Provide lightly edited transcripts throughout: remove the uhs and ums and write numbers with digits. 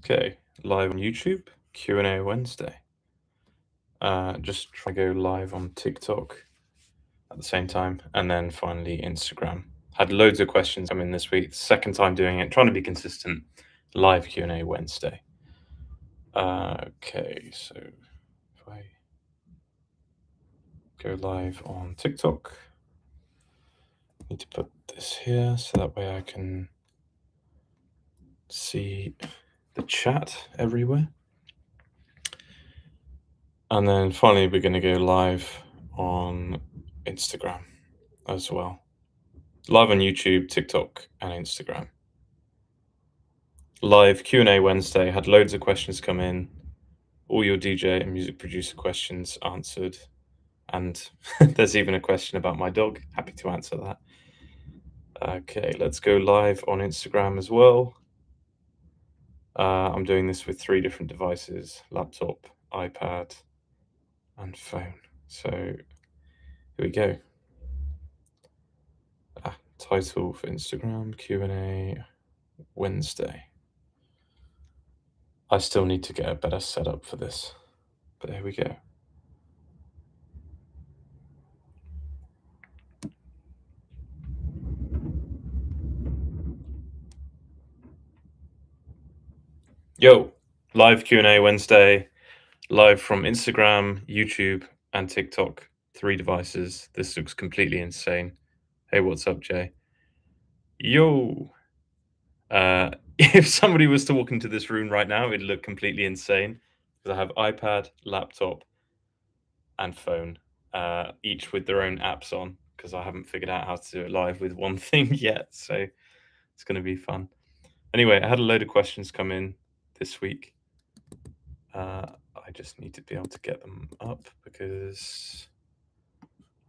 Okay, live on YouTube, Q&A Wednesday. Just try to go live on TikTok at the same time, and then finally Instagram. Had loads of questions come in this week. Second time doing it, trying to be consistent. Live Q&A Wednesday. Okay, so if I go live on TikTok, I need to put this here so that way I can see the chat everywhere. And then finally, we're going to go live on Instagram as well. Live on YouTube, TikTok, and Instagram. Live Q&A Wednesday. Had loads of questions come in. All your DJ and music producer questions answered. And there's even a question about my dog. Happy to answer that. Okay, let's go live on Instagram as well. I'm doing this with 3 different devices: laptop, iPad, and phone. So here we go. Title for Instagram, Q&A Wednesday. I still need to get a better setup for this, but there we go. Yo, live Q&A Wednesday, live from Instagram, YouTube, and TikTok. 3 devices. This looks completely insane. Hey, what's up, Jay? Yo! If somebody was to walk into this room right now, it'd look completely insane because I have iPad, laptop, and phone, each with their own apps on because I haven't figured out how to do it live with one thing yet. So it's going to be fun. Anyway, I had a load of questions come in this week. I just need to be able to get them up because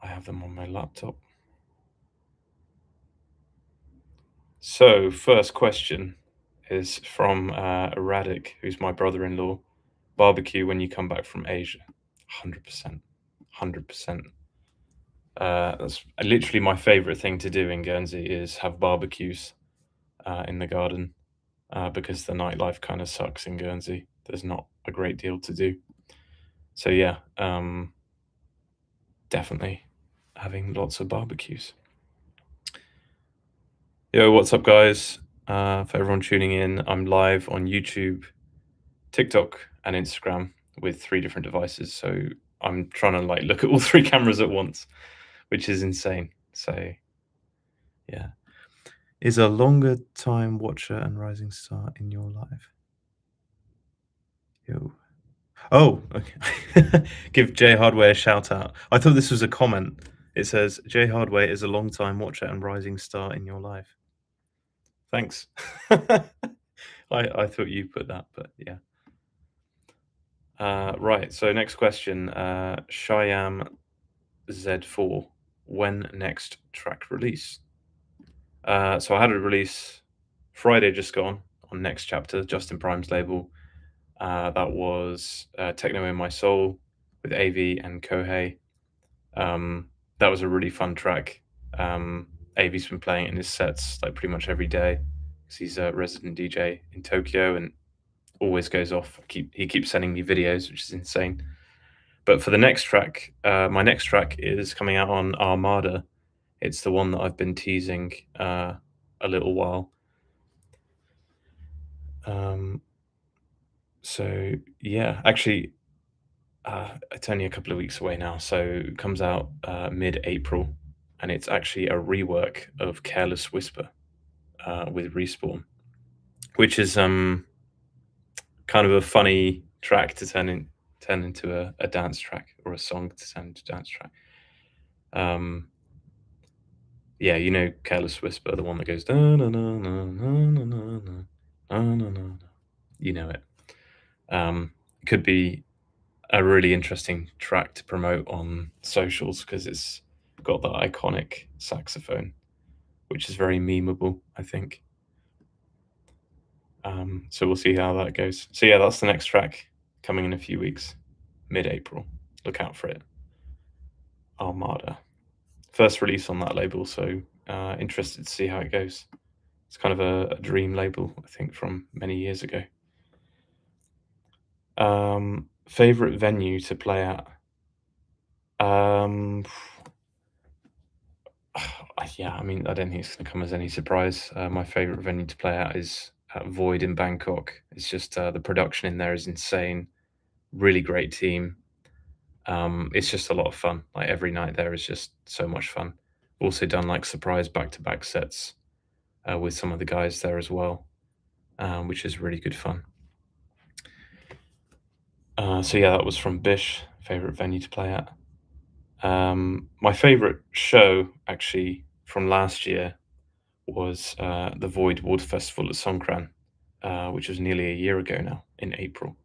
I have them on my laptop. So, first question is from Radic, who's my brother-in-law. Barbecue when you come back from Asia. 100%. 100%. That's literally my favorite thing to do in Guernsey is have barbecues in the garden because the nightlife kind of sucks in Guernsey. There's not a great deal to do. So yeah, definitely having lots of barbecues. Yo, what's up, guys? For everyone tuning in, I'm live on YouTube, TikTok, and Instagram with 3 different devices. So I'm trying to like look at all 3 cameras at once, which is insane. So yeah. Is a longer time watcher and rising star in your life? Yo. Oh, okay. Give Jay Hardway a shout out. I thought this was a comment. It says, Jay Hardway is a long time watcher and rising star in your life. Thanks. I thought you put that, but yeah. Right, so next question. Shyam Z4. When next track release? So I had a release Friday just gone on Next Chapter, Justin Prime's label. That was Techno in My Soul with AV and Kohei. That was a really fun track. AV's been playing it in his sets like pretty much every day because he's a resident DJ in Tokyo and always goes off. He keeps sending me videos, which is insane. But for the next track, my next track is coming out on Armada. It's the one that I've been teasing a little while. So yeah, actually, it's only a couple of weeks away now. So it comes out mid-April, and it's actually a rework of Careless Whisper with Respawn, which is kind of a funny track to turn into a dance track, or a song to turn into a dance track. Yeah, you know Careless Whisper, the one that goes da na na na na na na na na na. You know it. Could be a really interesting track to promote on socials because it's got that iconic saxophone, which is very memeable, I think. So we'll see how that goes. So yeah, that's the next track coming in a few weeks, mid-April. Look out for it. Armada. First release on that label, so interested to see how it goes. It's kind of a dream label, I think, from many years ago. Favorite venue to play at? Um, yeah, I mean, I don't think it's gonna come as any surprise. My favorite venue to play at is at Void in Bangkok. It's just, the production in there is insane. Really great team. It's just a lot of fun. Like, every night there is just so much fun. Also done, like, surprise back-to-back sets, with some of the guys there as well, which is really good fun. So yeah, that was from Bish, favorite venue to play at. My favorite show, actually, from last year was the Void Wood Festival at Songkran, which was nearly a year ago now in April.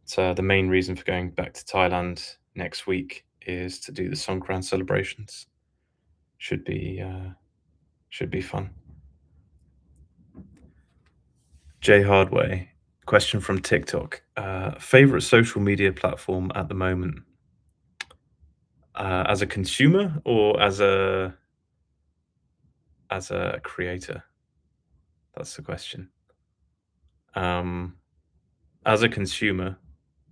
So the main reason for going back to Thailand next week is to do the Songkran celebrations. Should be should be fun. Jay Hardway, question from TikTok. Favorite social media platform at the moment, as a consumer or as a creator? That's the question. Um, as a consumer,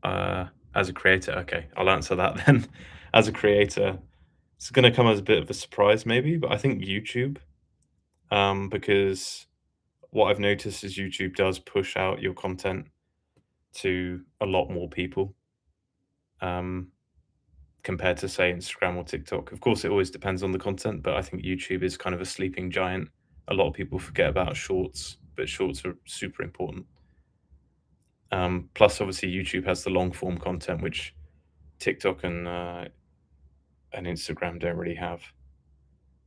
as a creator, okay, I'll answer that then. As a creator, it's gonna come as a bit of a surprise maybe, but I think YouTube, because what I've noticed is YouTube does push out your content to a lot more people, um, compared to, say, Instagram or TikTok. Of course, it always depends on the content, but I think YouTube is kind of a sleeping giant. A lot of people forget about Shorts, but Shorts are super important. Plus, obviously, YouTube has the long form content, which TikTok and Instagram don't really have.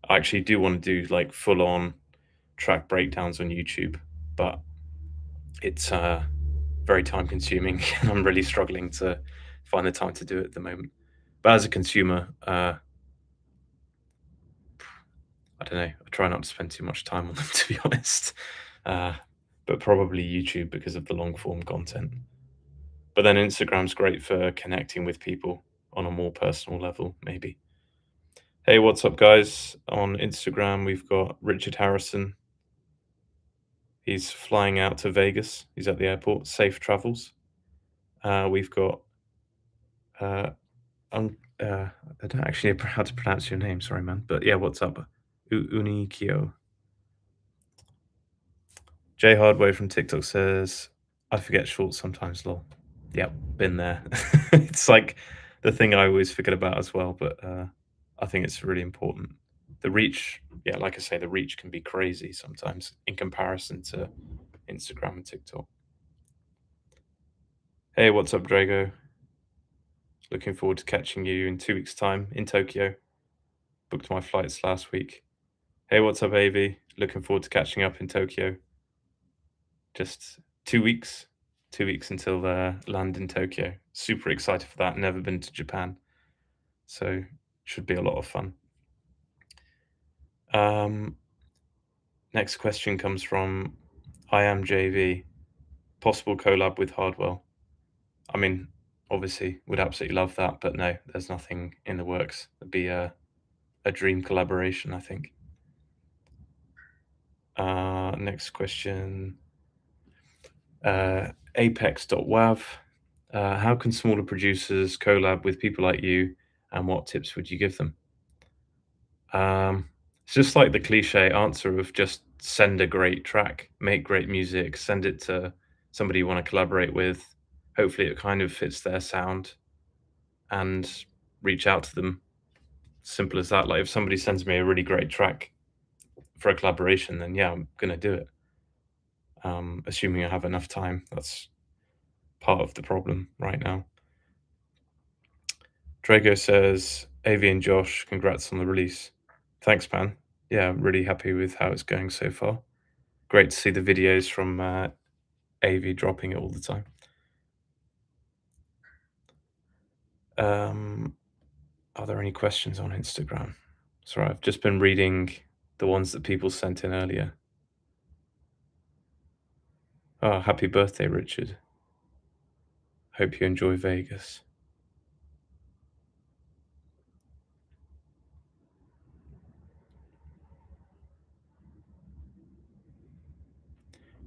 I actually do want to do like full on track breakdowns on YouTube, but it's very time consuming, and I'm really struggling to find the time to do it at the moment. But as a consumer, I don't know. I try not to spend too much time on them, to be honest. Uh, but probably YouTube because of the long form content. But then Instagram's great for connecting with people on a more personal level, maybe. Hey, what's up, guys? On Instagram, we've got Richard Harrison. He's flying out to Vegas. He's at the airport. Safe travels. We've got uh, I don't actually know how to pronounce your name. Sorry, man. But yeah, what's up? Unikyo. Jay Hardway from TikTok says, I forget shorts sometimes, lol. Yep, been there. It's like the thing I always forget about as well, but I think it's really important. The reach, yeah, like I say, the reach can be crazy sometimes in comparison to Instagram and TikTok. Hey, what's up, Drago? Looking forward to catching you in 2 weeks' time in Tokyo. Booked my flights last week. Hey, what's up, Avi? Looking forward to catching up in Tokyo. Just 2 weeks, 2 weeks until land in Tokyo. Super excited for that. Never been to Japan, so should be a lot of fun. Um, Next question comes from I am JV. Possible collab with Hardwell. I mean, obviously, would absolutely love that, but no, there's nothing in the works. It'd be a dream collaboration, I think. Next question. Apex.wav. How can smaller producers collab with people like you, and what tips would you give them? It's just like the cliche answer of just send a great track, make great music, send it to somebody you want to collaborate with. Hopefully, it kind of fits their sound, and reach out to them. Simple as that. Like, if somebody sends me a really great track for a collaboration, then yeah, I'm gonna do it. Assuming I have enough time. That's part of the problem right now. Drago says, Avi and Josh, congrats on the release. Thanks, man. Yeah, I'm really happy with how it's going so far. Great to see the videos from Avi dropping it all the time. Um, are there any questions on Instagram? Sorry, I've just been reading the ones that people sent in earlier. Oh, happy birthday, Richard. Hope you enjoy Vegas.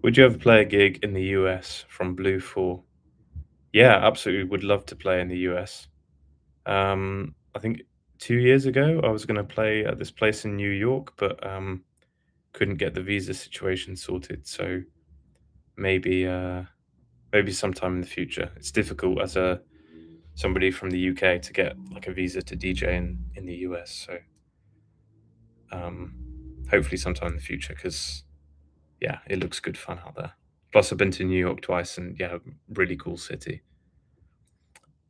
Would you ever play a gig in the US from Blue 4? Yeah, absolutely would love to play in the US. I think 2 years ago, I was gonna play at this place in New York, but, couldn't get the visa situation sorted, so maybe, maybe sometime in the future. It's difficult as a somebody from the UK to get, like, a visa to DJ in the US, so, um, hopefully sometime in the future, because yeah, it looks good fun out there. Plus, I've been to New York twice and, yeah, really cool city.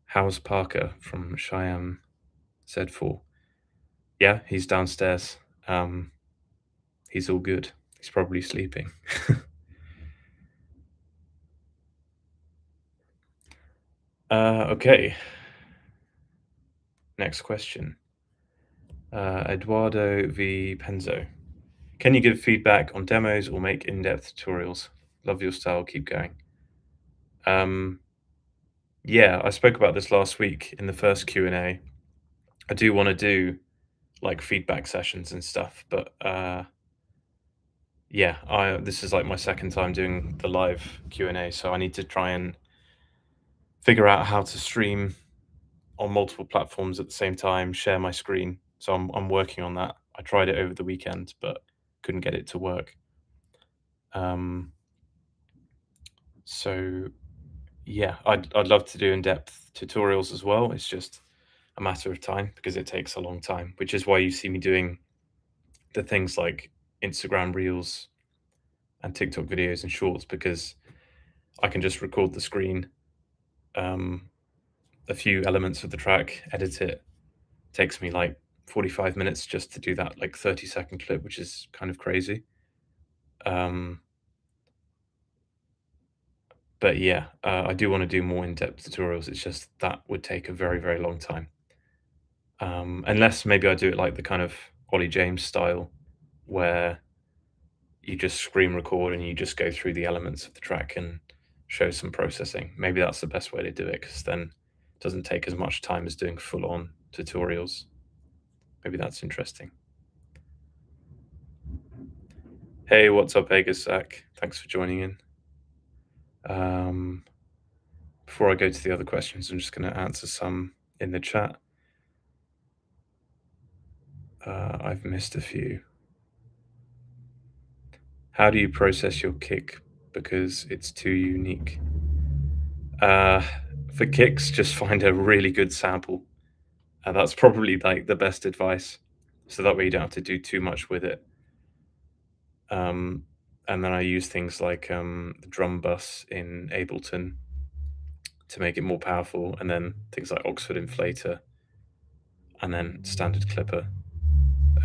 How's Parker from Cheyenne Z4? Yeah, he's downstairs. Um, he's all good. He's probably sleeping. Okay, next question. Eduardo V. Penzo. Can you give feedback on demos or make in-depth tutorials? Love your style. Keep going. Um, yeah, I spoke about this last week in the first Q&A. I do want to do like feedback sessions and stuff, but yeah, I this is like my second time doing the live Q&A, so I need to try and figure out how to stream on multiple platforms at the same time, share my screen. So I'm working on that. I tried it over the weekend, but couldn't get it to work. Um, so yeah, I'd love to do in-depth tutorials as well. It's just a matter of time because it takes a long time, which is why you see me doing the things like Instagram Reels and TikTok videos and shorts, because I can just record the screen, um, a few elements of the track, edit it. Takes me like 45 minutes just to do that like 30-second clip, which is kind of crazy. Um, but yeah, I do want to do more in-depth tutorials. It's just that would take a very, very long time. Unless maybe I do it like the kind of Ollie James style, where you just screen record and you just go through the elements of the track and show some processing. Maybe that's the best way to do it, because then it doesn't take as much time as doing full-on tutorials. Maybe that's interesting. Hey, what's up, Vegas Zach? Thanks for joining in. Before I go to the other questions, I'm just going to answer some in the chat. I've missed a few. How do you process your kick? Because it's too unique. Uh, for kicks, just find a really good sample. That's probably like the best advice. So that way you don't have to do too much with it. Um, and then I use things like the drum bus in Ableton to make it more powerful, and then things like Oxford Inflator, and then standard Clipper.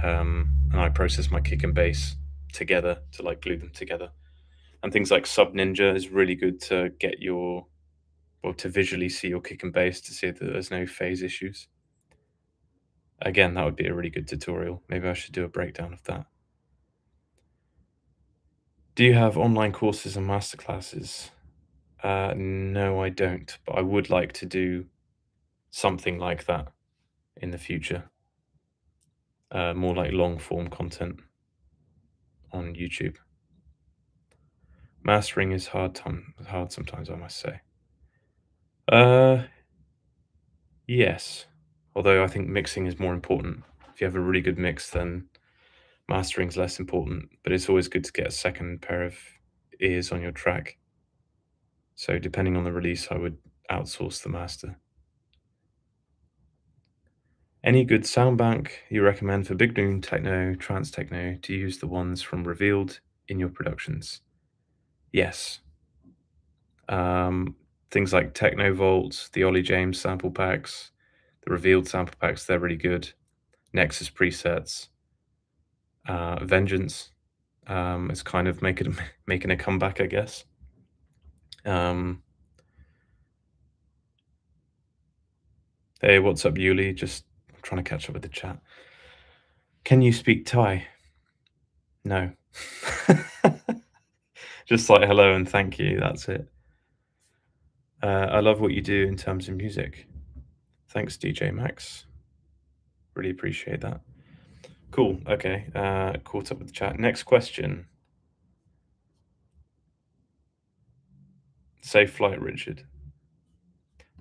And I process my kick and bass together to like glue them together. And things like Sub Ninja is really good to get your, well, to visually see your kick and bass to see that there's no phase issues. Again, that would be a really good tutorial. Maybe I should do a breakdown of that. Do you have online courses and masterclasses? No, I don't, but I would like to do something like that in the future. More like long form content on YouTube. Mastering is hard sometimes, I must say. Uh, yes. Although I think mixing is more important. If you have a really good mix, then mastering is less important, but it's always good to get a second pair of ears on your track. So depending on the release, I would outsource the master. Any good sound bank you recommend for big room techno, trance techno, to use the ones from Revealed in your productions? Yes. Um, Things like Techno Vault, the Ollie James sample packs, the Revealed sample packs, they're really good. Nexus presets, Vengeance is kind of making a comeback, I guess. Um, hey, what's up, Yuli? Just trying to catch up with the chat. Can you speak Thai? No. Just like hello and thank you. That's it. I love what you do in terms of music. Thanks, DJ Max. Really appreciate that. Cool. Okay. Caught up with the chat. Next question. Safe flight, Richard.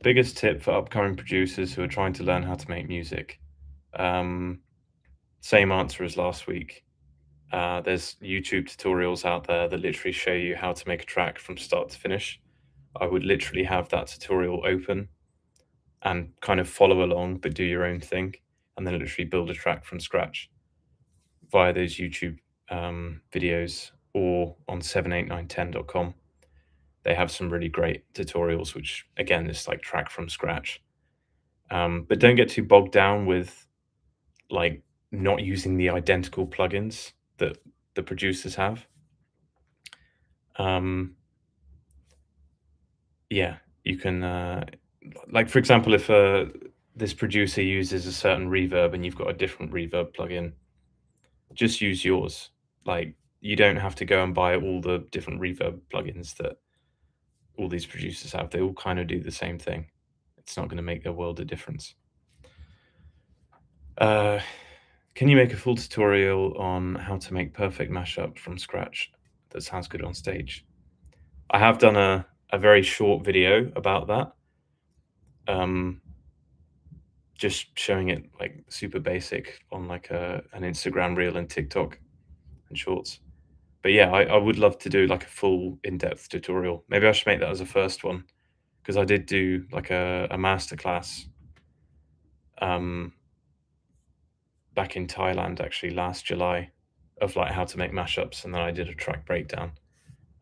Biggest tip for upcoming producers who are trying to learn how to make music. Um, Same answer as last week. There's YouTube tutorials out there that literally show you how to make a track from start to finish. I would literally have that tutorial open and kind of follow along, but do your own thing, and then literally build a track from scratch via those YouTube videos or on 78910.com. They have some really great tutorials, which again is like track from scratch. But don't get too bogged down with like not using the identical plugins that the producers have. Um, yeah, you can like for example, if this producer uses a certain reverb and you've got a different reverb plugin, just use yours. Like you don't have to go and buy all the different reverb plugins that all these producers have. They all kind of do the same thing. It's not going to make a world of difference. Uh, can you make a full tutorial on how to make perfect mashup from scratch that sounds good on stage? I have done a very short video about that. Um, just showing it like super basic on like an Instagram reel and TikTok and shorts. But yeah, I would love to do like a full in-depth tutorial. Maybe I should make that as a first one because I did do like a masterclass um, back in Thailand actually last July of like how to make mashups, and then I did a track breakdown.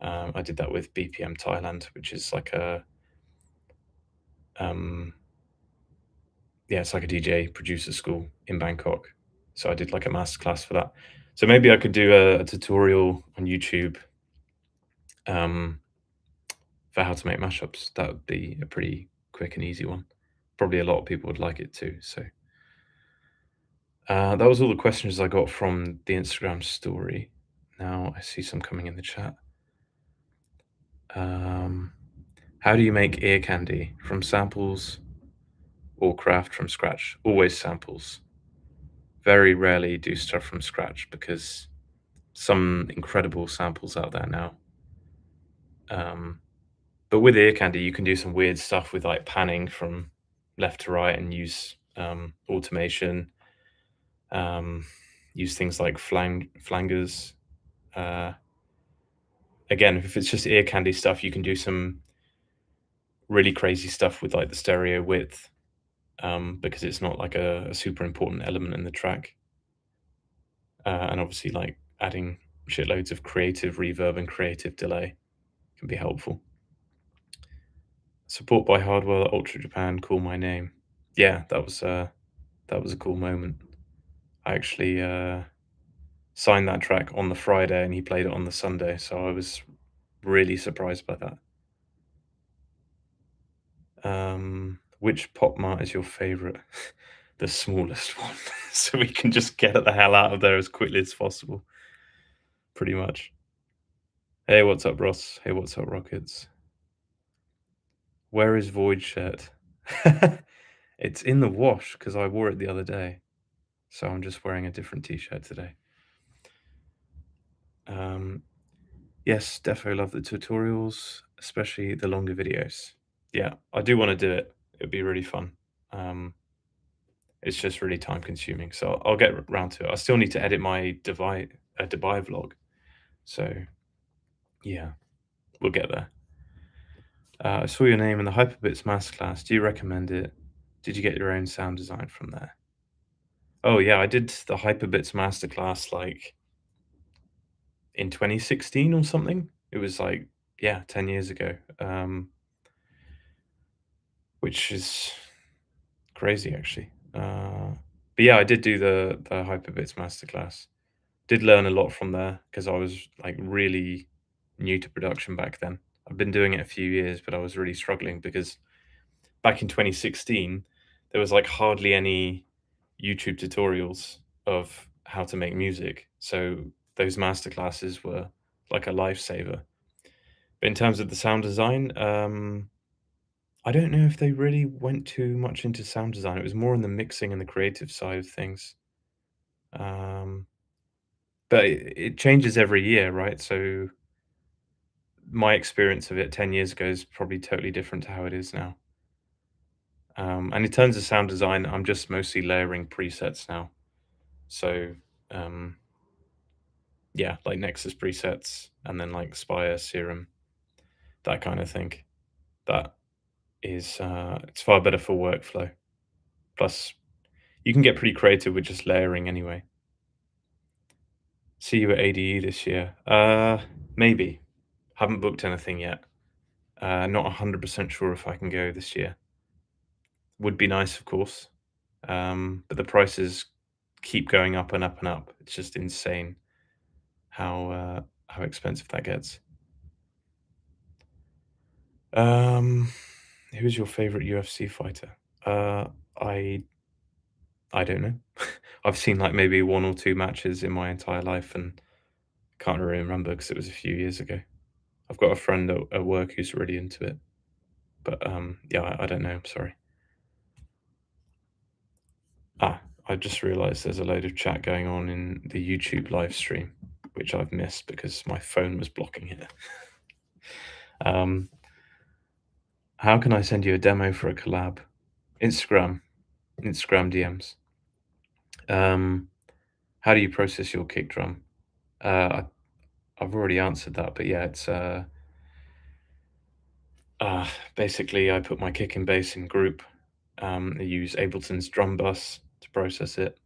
I did that with BPM Thailand, which is like a um, yeah, it's like a DJ producer school in Bangkok. So I did like a masterclass for that. So maybe I could do a tutorial on YouTube um, for how to make mashups. That would be a pretty quick and easy one. Probably a lot of people would like it too. So that was all the questions I got from the Instagram story. Now I see some coming in the chat. Um, how do you make ear candy? From samples or craft from scratch? Always samples. Very rarely do stuff from scratch because some incredible samples out there now. Um, but with ear candy, you can do some weird stuff with like panning from left to right and use automation. Um, use things like flangers. Uh, Again, if it's just ear candy stuff, you can do some really crazy stuff with like the stereo width because it's not like a super important element in the track. And obviously, like adding shitloads of creative reverb and creative delay can be helpful. Support by Hardwell, Ultra Japan, Call My Name. Yeah, that was a cool moment. I actually signed that track on the Friday and he played it on the Sunday, so I was really surprised by that. Which pop mart is your favorite? The smallest one, so we can just get the hell out of there as quickly as possible. Pretty much. Hey, what's up, Ross? Hey, what's up, Rockets? Where is Void shirt? It's in the wash because I wore it the other day. So I'm just wearing a different t-shirt today. Yes, defo love the tutorials, especially the longer videos. Yeah, I do want to do it. It'd be really fun. Um, it's just really time consuming. So I'll get around to it. I still need to edit my Dubai vlog. So yeah, we'll get there. I saw your name in the Hyperbits masterclass. Do you recommend it? Did you get your own sound design from there? Oh yeah, I did the Hyperbits masterclass like in 2016 or something. It was like, yeah, 10 years ago, which is crazy actually. But yeah, I did do the Hyperbits masterclass. Did learn a lot from there because I was like really new to production back then. I've been doing it a few years, but I was really struggling because back in 2016, there was like hardly any YouTube tutorials of how to make music. So those masterclasses were like a lifesaver. But in terms of the sound design, I don't know if they really went too much into sound design. It was more in the mixing and the creative side of things. Um, but it changes every year, right? So my experience of it 10 years ago is probably totally different to how it is now. And in terms of sound design, I'm just mostly layering presets now. So, um, yeah, like Nexus presets and then like Spire, Serum, that kind of thing. That is, it's far better for workflow. Plus, you can get pretty creative with just layering anyway. See you at ADE this year. Maybe. Haven't booked anything yet. Not 100% sure if I can go this year. Would be nice, of course. But the prices keep going up and up and up. It's just insane how expensive that gets. Um, who's your favorite UFC fighter? Uh, I I don't know. I've seen like maybe one or two matches in my entire life, and can't really remember because it was a few years ago. I've got a friend at work who's really into it, but yeah, I don't know. I'm sorry. Ah, I just realised there's a load of chat going on in the YouTube live stream, which I've missed because my phone was blocking it. Um, how can I send you a demo for a collab? Instagram, Instagram DMs. Um, how do you process your kick drum? I've already answered that, but yeah, it's basically I put my kick and bass in group. I use Ableton's drum bus to process it.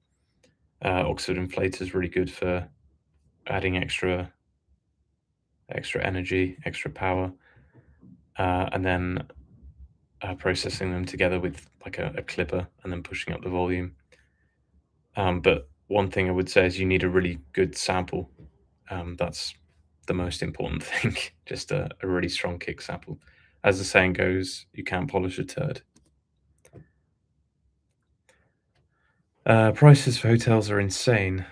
Oxford Inflator is really good for adding extra energy, extra power, and then processing them together with like a clipper and then pushing up the volume. But one thing I would say is you need a really good sample. That's the most important thing. Just a really strong kick sample. As the saying goes, you can't polish a turd. Prices for hotels are insane.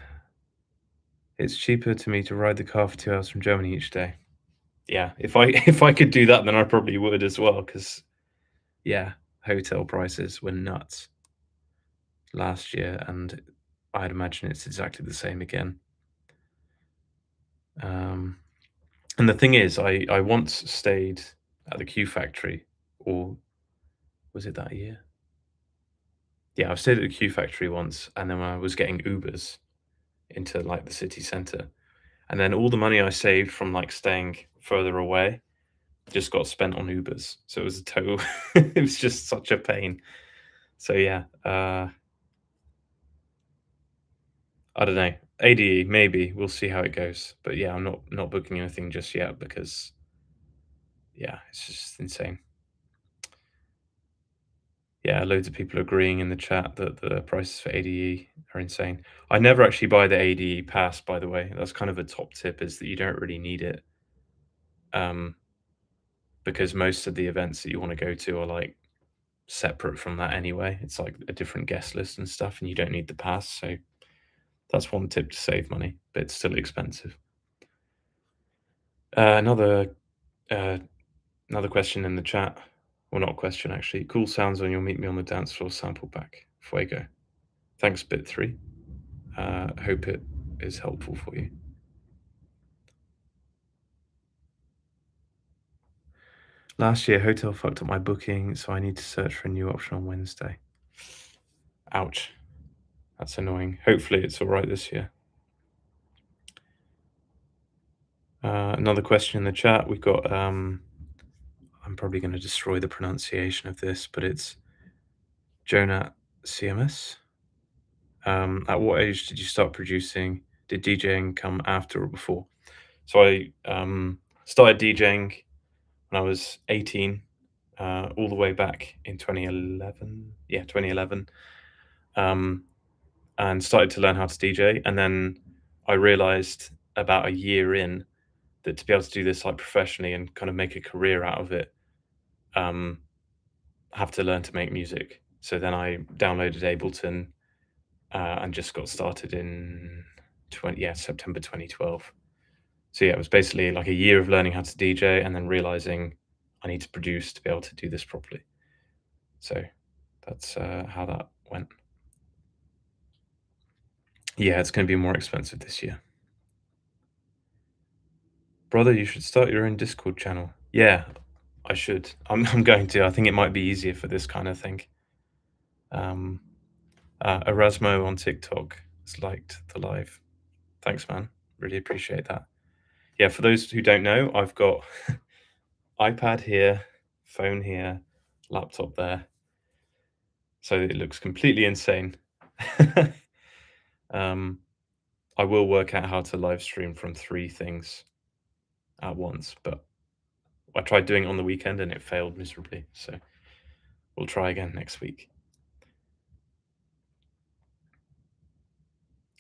It's cheaper to me to ride the car for 2 hours from Germany each day. Yeah, if I if I could do that, then I probably would as well. Because yeah, hotel prices were nuts last year, and I'd imagine it's exactly the same again. Um, and the thing is, I once stayed at the Q Factory, or was it that year? Yeah, I've stayed at the Q Factory once, and then I was getting Ubers into, like, the city center, and then all the money I saved from, like, staying further away just got spent on Ubers, so it was a total it was just such a pain. So, yeah, I don't know. ADE, maybe, we'll see how it goes, but, yeah, I'm not booking anything just yet because, yeah, it's just insane. Yeah, loads of people agreeing in the chat that the prices for ADE are insane. I never actually buy the ADE pass, by the way. That's kind of a top tip, is that you don't really need it, um, because most of the events that you wanna go to are, like, separate from that anyway. It's like a different guest list and stuff, and you don't need the pass, so that's one tip to save money, but it's still expensive. Another, uh, another question in the chat, well, not a question, actually. Cool sounds on your Meet Me on the Dance Floor sample pack. Fuego. Thanks, Bit3. Hope it is helpful for you. Last year, hotel fucked up my booking, so I need to search for a new option on Wednesday. Ouch. That's annoying. Hopefully it's all right this year. Another question in the chat. We've got, I'm probably going to destroy the pronunciation of this, but it's Jonah CMS. At what age did you start producing? Did DJing come after or before? So I started DJing when I was 18, all the way back in 2011. Yeah, 2011. And started to learn how to DJ. And then I realized about a year in that to be able to do this like professionally and kind of make a career out of it, um, I have to learn to make music. So then I downloaded Ableton and just got started in September 2012. So yeah, it was basically like a year of learning how to DJ and then realizing I need to produce to be able to do this properly. So that's how that went. Yeah, it's going to be more expensive this year. Brother, you should start your own Discord channel. Yeah, I should. I'm going to. I think it might be easier for this kind of thing. Um, Erasmo on TikTok has liked the live. Thanks, man. Really appreciate that. Yeah, for those who don't know, I've got iPad here, phone here, laptop there, so it looks completely insane. um, I will work out how to live stream from three things at once, but I tried doing it on the weekend and it failed miserably. So we'll try again next week.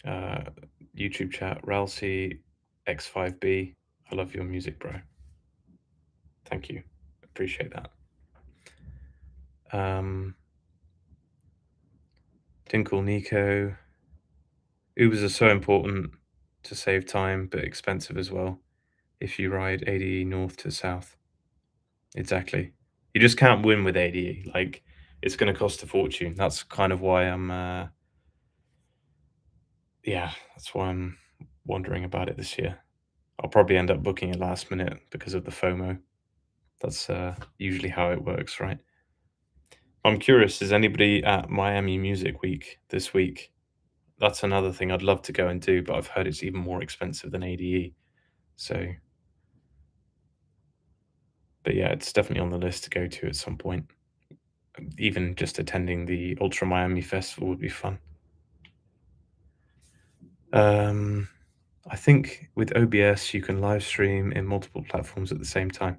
Uh, YouTube chat, Ralsei X5B. I love your music, bro. Thank you. Appreciate that. Dinkle Nico. Ubers are so important to save time, but expensive as well if you ride ADE north to south. Exactly. You just can't win with ADE. Like, it's going to cost a fortune. That's kind of why yeah, that's why I'm wondering about it this year. I'll probably end up booking it last minute because of the FOMO. That's usually how it works, right? I'm curious, is anybody at Miami Music Week this week? That's another thing I'd love to go and do, but I've heard it's even more expensive than ADE. So, but yeah, it's definitely on the list to go to at some point. Even just attending the Ultra Miami Festival would be fun. I think with OBS you can live stream in multiple platforms at the same time.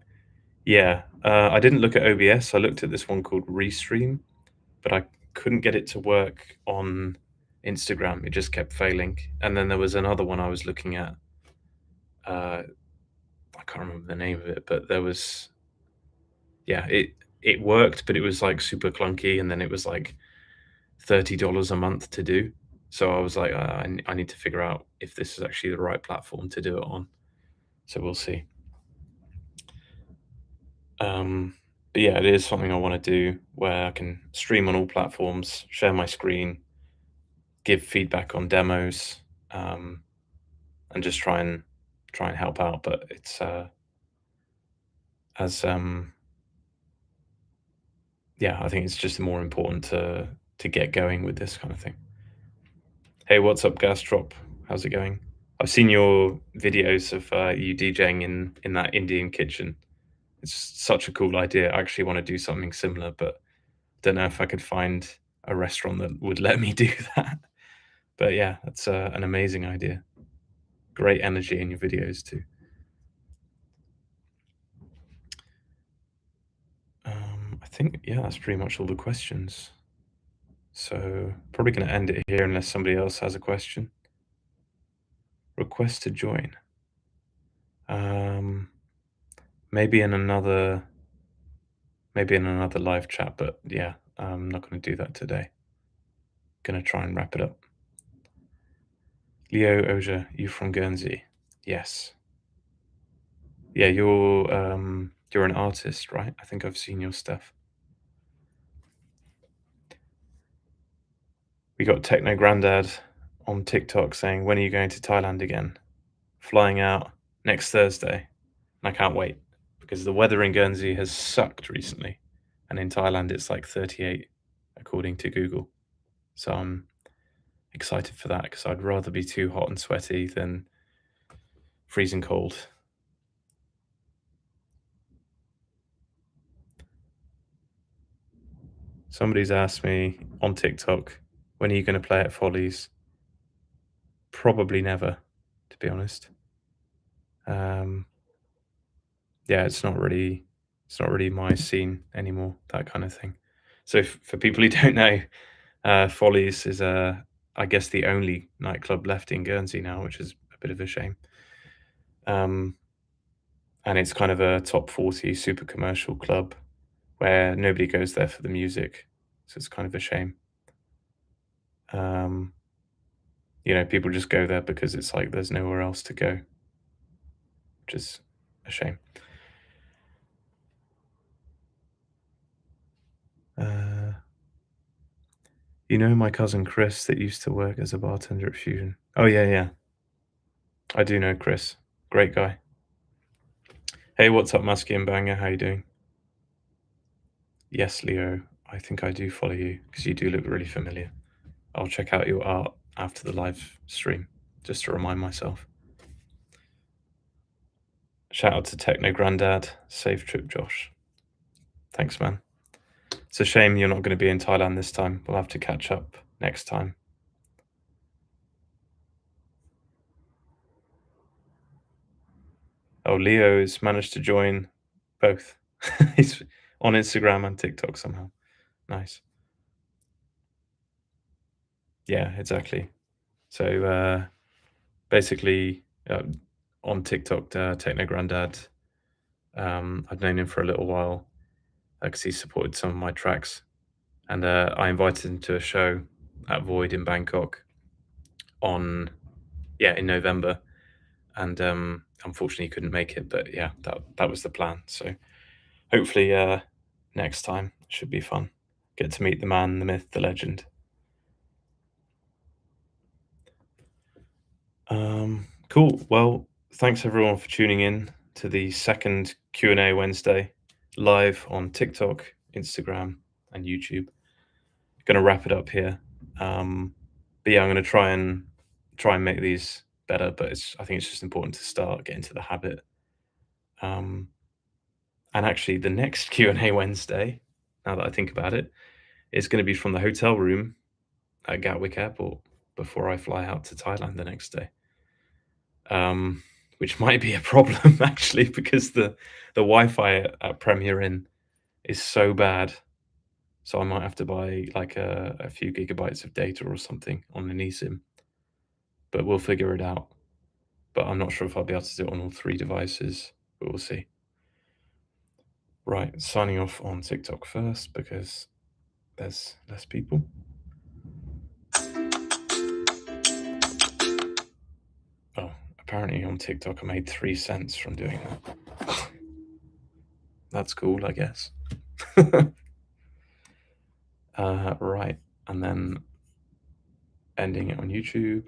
Yeah, I didn't look at OBS. I looked at this one called Restream, but I couldn't get it to work on Instagram. It just kept failing. And then there was another one I was looking at. I can't remember the name of it, but there was, yeah, it worked, but it was like super clunky, and then it was like $30 a month to do. So I was like, I need to figure out if this is actually the right platform to do it on. So we'll see. But yeah, it is something I want to do where I can stream on all platforms, share my screen, give feedback on demos, um, and just try and help out. But it's as yeah, I think it's just more important to get going with this kind of thing. Hey, what's up, Gastrop? How's it going? I've seen your videos of you DJing in that Indian kitchen. It's such a cool idea. I actually want to do something similar, but don't know if I could find a restaurant that would let me do that. But yeah, that's an amazing idea. Great energy in your videos too. I think, yeah, that's pretty much all the questions. So probably going to end it here unless somebody else has a question. Request to join. Um, maybe in another live chat, but yeah, I'm not going to do that today. Going to try and wrap it up. Leo Oja, you from Guernsey? Yes. Yeah, you're an artist, right? I think I've seen your stuff. We got Techno Grandad on TikTok saying, "When are you going to Thailand again?" Flying out next Thursday. And I can't wait because the weather in Guernsey has sucked recently, and in Thailand it's like 38 according to Google. So I'm excited for that because I'd rather be too hot and sweaty than freezing cold. Somebody's asked me on TikTok, when are you going to play at Follies? Probably never, to be honest. Yeah, it's not really my scene anymore, that kind of thing. So for people who don't know, Follies is I guess the only nightclub left in Guernsey now, which is a bit of a shame. And it's kind of a top 40 super commercial club where nobody goes there for the music, so it's kind of a shame. People just go there because it's like there's nowhere else to go, which is a shame. You know my cousin Chris that used to work as a bartender at Fusion? Oh, yeah, yeah. I do know Chris. Great guy. Hey, what's up, Musky and Banger? How you doing? Yes, Leo. I think I do follow you because you do look really familiar. I'll check out your art after the live stream just to remind myself. Shout out to Techno Grandad. Safe trip, Josh. Thanks, man. It's a shame you're not going to be in Thailand this time. We'll have to catch up next time. Oh, Leo's managed to join both. He's on Instagram and TikTok somehow. Nice. Yeah, exactly. So basically, on TikTok, Techno Grandad, I've known him for a little while because he supported some of my tracks, and I invited him to a show at Void in Bangkok in November, and unfortunately he couldn't make it. But yeah, that was the plan. So hopefully next time should be fun. Get to meet the man, the myth, the legend. Cool. Well, thanks everyone for tuning in to the second Q&A Wednesday live on TikTok, Instagram, and YouTube. Gonna wrap it up here. But yeah, I'm gonna try and make these better, but I think it's just important to start getting into the habit. And actually, the next Q&A Wednesday, now that I think about it, is going to be from the hotel room at Gatwick Airport before I fly out to Thailand the next day. Which might be a problem actually, because the Wi-Fi at Premier Inn is so bad. So I might have to buy like a few gigabytes of data or something on an eSIM. But we'll figure it out. But I'm not sure if I'll be able to do it on all 3 devices, but we'll see. Right, signing off on TikTok first because there's less people. Oh, apparently on TikTok I made 3 cents from doing that. That's cool, I guess. Right, and then ending it on YouTube.